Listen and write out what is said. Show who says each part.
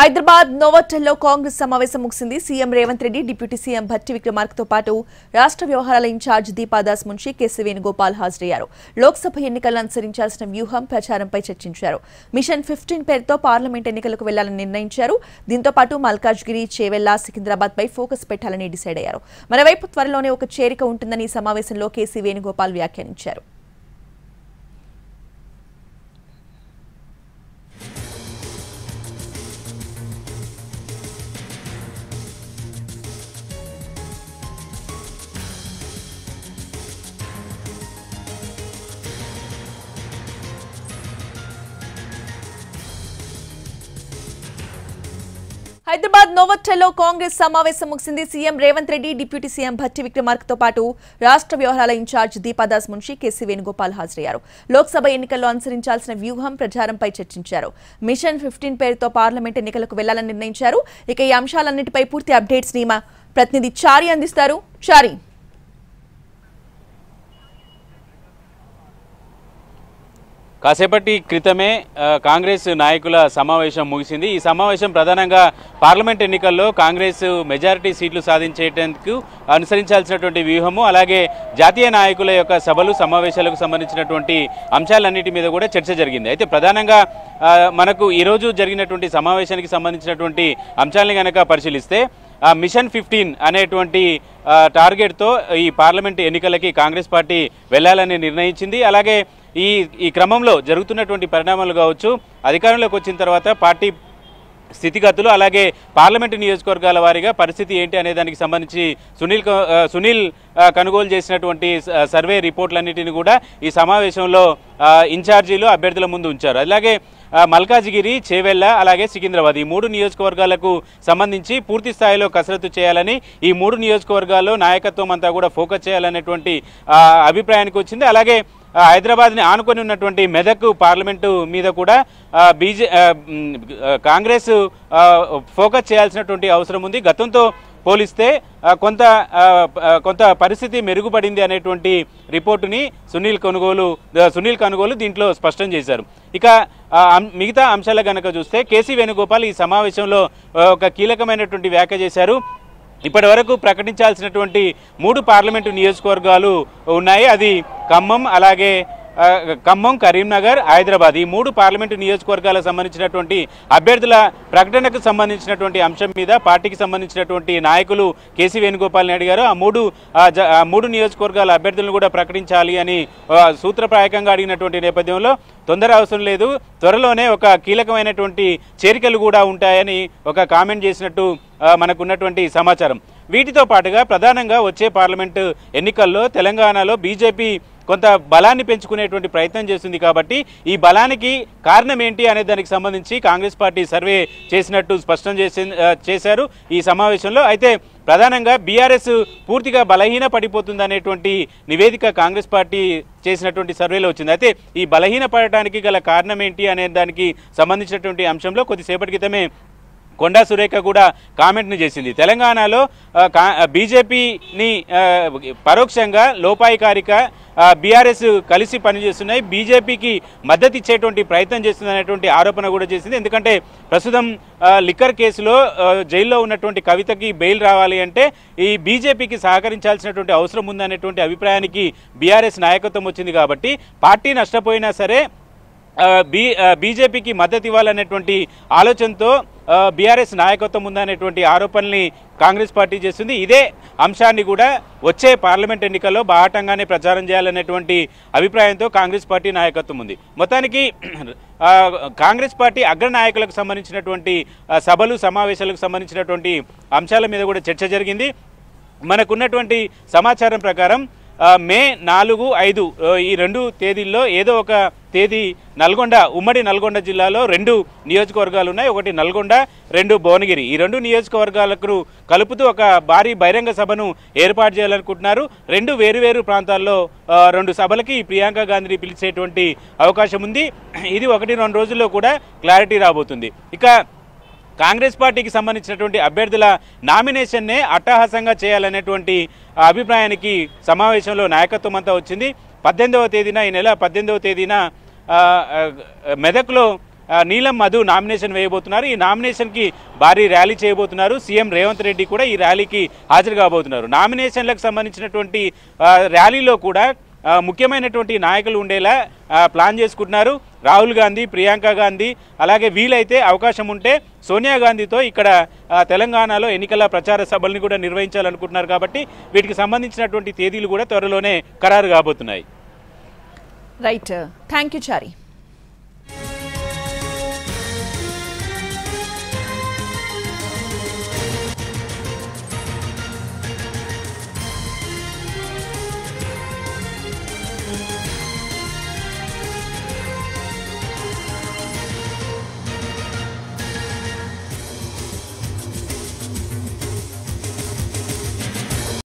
Speaker 1: హైదరాబాద్ నోవోటెల్లో కాంగ్రెస్ సమావేశం ముగిసింది. CM Revanth Reddy, deputy CM Bhatti విక్రమార్కతో పాటు రాష్ట్ర వ్యవహారాల ఇన్ఛార్జ్ దీపాదాస్ మున్షి, కేసీ వేణుగోపాల్ హాజరయ్యారు. లోక్సభ ఎన్నికలను అనుసరించాల్సిన వ్యూహం, ప్రచారంపై చర్చించారు. మిషన్ 15 పేరుతో పార్లమెంట్ ఎన్నికలకు వెళ్లాలని నిర్ణయించారు. దీంతో పాటు మల్కాజ్గిరి, చేవెళ్ల, సికింద్రాబాద్ పై ఫోకస్ పెట్టాలని డిసైడ్ అయ్యారు. మరోవైపు త్వరలోనే ఒక చేరిక ఉంటుందని ఈ సమావేశంలో కేసీ వేణుగోపాల్ వ్యాఖ్యానించారు. హైదరాబాద్ నోవోటెల్లో కాంగ్రెస్ సమావేశం ముగిసింది. CM Revanth Reddy, deputy CM Bhatti విక్రమార్కతో పాటు రాష్ట్ర వ్యవహారాల ఇన్ఛార్జ్ దీపాదాస్ మున్షి, కేసీ వేణుగోపాల్ హాజరయ్యారు. లోక్సభ ఎన్నికల్లో అనుసరించాల్సిన వ్యూహం, ప్రచారంపై చర్చించారు. మిషన్ 15 పేరుతో పార్లమెంట్ ఎన్నికలకు వెళ్లాలని నిర్ణయించారు. ఇక ఈ అంశాలన్నింటిపై పూర్తి అప్డేట్స్ ని మా ప్రతినిధి చారి అందిస్తారు. చారి,
Speaker 2: కాసేపటి క్రితమే కాంగ్రెస్ నాయకుల సమావేశం ముగిసింది. ఈ సమావేశం ప్రధానంగా పార్లమెంట్ ఎన్నికల్లో కాంగ్రెస్ మెజారిటీ సీట్లు సాధించేందుకు అనుసరించాల్సినటువంటి వ్యూహము, అలాగే జాతీయ నాయకుల యొక్క సభలు, సమావేశాలకు సంబంధించినటువంటి అంశాలన్నిటి మీద కూడా చర్చ జరిగింది. అయితే ప్రధానంగా మనకు ఈరోజు జరిగినటువంటి సమావేశానికి సంబంధించినటువంటి అంశాలని కనుక పరిశీలిస్తే మిషన్ 15 అనేటువంటి టార్గెట్తో ఈ పార్లమెంట్ ఎన్నికలకి కాంగ్రెస్ పార్టీ వెళ్లాలని నిర్ణయించింది. అలాగే ఈ క్రమంలో జరుగుతున్నటువంటి పరిణామాలు కావచ్చు, అధికారంలోకి వచ్చిన తర్వాత పార్టీ స్థితిగతులు, అలాగే పార్లమెంటు నియోజకవర్గాల వారీగా పరిస్థితి ఏంటి అనే దానికి సంబంధించి సునీల్ కొనుగోలు చేసినటువంటి సర్వే రిపోర్ట్లన్నిటిని కూడా ఈ సమావేశంలో ఇన్ఛార్జీలు అభ్యర్థుల ముందు ఉంచారు. అలాగే మల్కాజ్గిరి, చేవెళ్ల, అలాగే సికింద్రాబాద్, ఈ 3 నియోజకవర్గాలకు సంబంధించి పూర్తి స్థాయిలో కసరత్తు చేయాలని, ఈ 3 నియోజకవర్గాల్లో నాయకత్వం అంతా కూడా ఫోకస్ చేయాలనేటువంటి అభిప్రాయానికి వచ్చింది. అలాగే హైదరాబాద్ని ఆనుకొని ఉన్నటువంటి మెదక్ పార్లమెంటు మీద కూడా కాంగ్రెస్ ఫోకస్ చేయాల్సినటువంటి అవసరం ఉంది. గతంతో పోలిస్తే కొంత పరిస్థితి మెరుగుపడింది అనేటువంటి రిపోర్టుని సునీల్ కొనుగోలు దీంట్లో స్పష్టం చేశారు. ఇక మిగతా అంశాల కనుక చూస్తే కేసీ వేణుగోపాల్ ఈ సమావేశంలో ఒక కీలకమైనటువంటి వ్యాఖ్య చేశారు. ఇప్పటి వరకు ప్రకటించాల్సినటువంటి 3 పార్లమెంటు నియోజకవర్గాలు ఉన్నాయి. అది ఖమ్మం, కరీంనగర్, హైదరాబాద్, ఈ 3 పార్లమెంటు నియోజకవర్గాలకు సంబంధించినటువంటి అభ్యర్థుల ప్రకటనకు సంబంధించినటువంటి అంశం మీద పార్టీకి సంబంధించినటువంటి నాయకులు కేసీ వేణుగోపాల్ని అడిగారు. ఆ 3 నియోజకవర్గాల అభ్యర్థులను కూడా ప్రకటించాలి అని సూత్రప్రాయకంగా అడిగినటువంటి నేపథ్యంలో తొందర అవసరం లేదు, త్వరలోనే ఒక కీలకమైనటువంటి చేరికలు కూడా ఉంటాయని ఒక కామెంట్ చేసినట్టు మనకున్నటువంటి సమాచారం. వీటితో పాటుగా ప్రధానంగా వచ్చే పార్లమెంటు ఎన్నికల్లో తెలంగాణలో బీజేపీ కొంత బలాన్ని పెంచుకునేటువంటి ప్రయత్నం చేస్తుంది. కాబట్టి ఈ బలానికి కారణం ఏంటి అనే దానికి సంబంధించి కాంగ్రెస్ పార్టీ సర్వే చేసినట్టు స్పష్టం చేశారు ఈ సమావేశంలో. అయితే ప్రధానంగా బీఆర్ఎస్ పూర్తిగా బలహీన పడిపోతుంది అనేటువంటి నివేదిక కాంగ్రెస్ పార్టీ చేసినటువంటి సర్వేలో వచ్చింది. అయితే ఈ బలహీన పడటానికి గల కారణం ఏంటి అనే దానికి సంబంధించినటువంటి అంశంలో కొద్దిసేపటి క్రితమే కొండా సురేఖ కూడా కామెంట్ను చేసింది. తెలంగాణలో బీజేపీని పరోక్షంగా లోపాయికారిక బీఆర్ఎస్ కలిసి పనిచేస్తున్నాయి, బీజేపీకి మద్దతు ఇచ్చేటువంటి ప్రయత్నం చేస్తుందనేటువంటి ఆరోపణ కూడా చేసింది. ఎందుకంటే ప్రస్తుతం లిక్కర్ కేసులో జైల్లో ఉన్నటువంటి కవితకి బెయిల్ రావాలి అంటే ఈ బీజేపీకి సహకరించాల్సినటువంటి అవసరం ఉందనేటువంటి అభిప్రాయానికి బీఆర్ఎస్ నాయకత్వం వచ్చింది. కాబట్టి పార్టీ నష్టపోయినా సరే బీజేపీకి మద్దతు ఇవ్వాలనేటువంటి ఆలోచనతో బీఆర్ఎస్ నాయకత్వం ఉందనేటువంటి ఆరోపణల్ని కాంగ్రెస్ పార్టీ చేస్తుంది. ఇదే అంశాన్ని కూడా వచ్చే పార్లమెంట్ ఎన్నికల్లో బాహాటంగానే ప్రచారం చేయాలనేటువంటి అభిప్రాయంతో కాంగ్రెస్ పార్టీ నాయకత్వం ఉంది. మొత్తానికి కాంగ్రెస్ పార్టీ అగ్రనాయకులకు సంబంధించినటువంటి సభలు, సమావేశాలకు సంబంధించినటువంటి అంశాల మీద కూడా చర్చ జరిగింది. మనకున్నటువంటి సమాచారం ప్రకారం మే 4, 5 ఈ 2 తేదీల్లో ఏదో ఒక తేదీ ఉమ్మడి నల్గొండ జిల్లాలో 2 నియోజకవర్గాలు ఉన్నాయి. ఒకటి నల్గొండ, 2 భువనగిరి. ఈ 2 నియోజకవర్గాలకు కలుపుతూ ఒక భారీ బహిరంగ సభను ఏర్పాటు చేయాలనుకుంటున్నారు. 2 వేరువేరు ప్రాంతాల్లో 2 సభలకి ప్రియాంక గాంధీని పిలిచేటువంటి అవకాశం ఉంది. ఇది 1-2 రోజుల్లో కూడా క్లారిటీ రాబోతుంది. ఇక కాంగ్రెస్ పార్టీకి సంబంధించినటువంటి అభ్యర్థుల నామినేషన్నే అట్టహాసంగా చేయాలనేటువంటి అభిప్రాయానికి సమావేశంలో నాయకత్వం అంతా వచ్చింది. 18వ తేదీన ఈ నెల 18వ తేదీన మెదక్లో నీలం మధు నామినేషన్ వేయబోతున్నారు. ఈ నామినేషన్కి భారీ ర్యాలీ చేయబోతున్నారు. సీఎం రేవంత్ రెడ్డి కూడా ఈ ర్యాలీకి హాజరు కాబోతున్నారు. నామినేషన్లకు సంబంధించినటువంటి ర్యాలీలో కూడా ముఖ్యమైనటువంటి నాయకులు ఉండేలా ప్లాన్ చేసుకుంటున్నారు. రాహుల్ గాంధీ, ప్రియాంక గాంధీ, అలాగే వీలైతే అవకాశం ఉంటే సోనియా గాంధీతో ఇక్కడ తెలంగాణలో ఎన్నికల ప్రచార సభల్ని కూడా నిర్వహించాలనుకుంటున్నారు. కాబట్టి వీటికి సంబంధించినటువంటి తేదీలు కూడా త్వరలోనే ఖరారు కాబోతున్నాయి.
Speaker 1: Right, thank you Chari.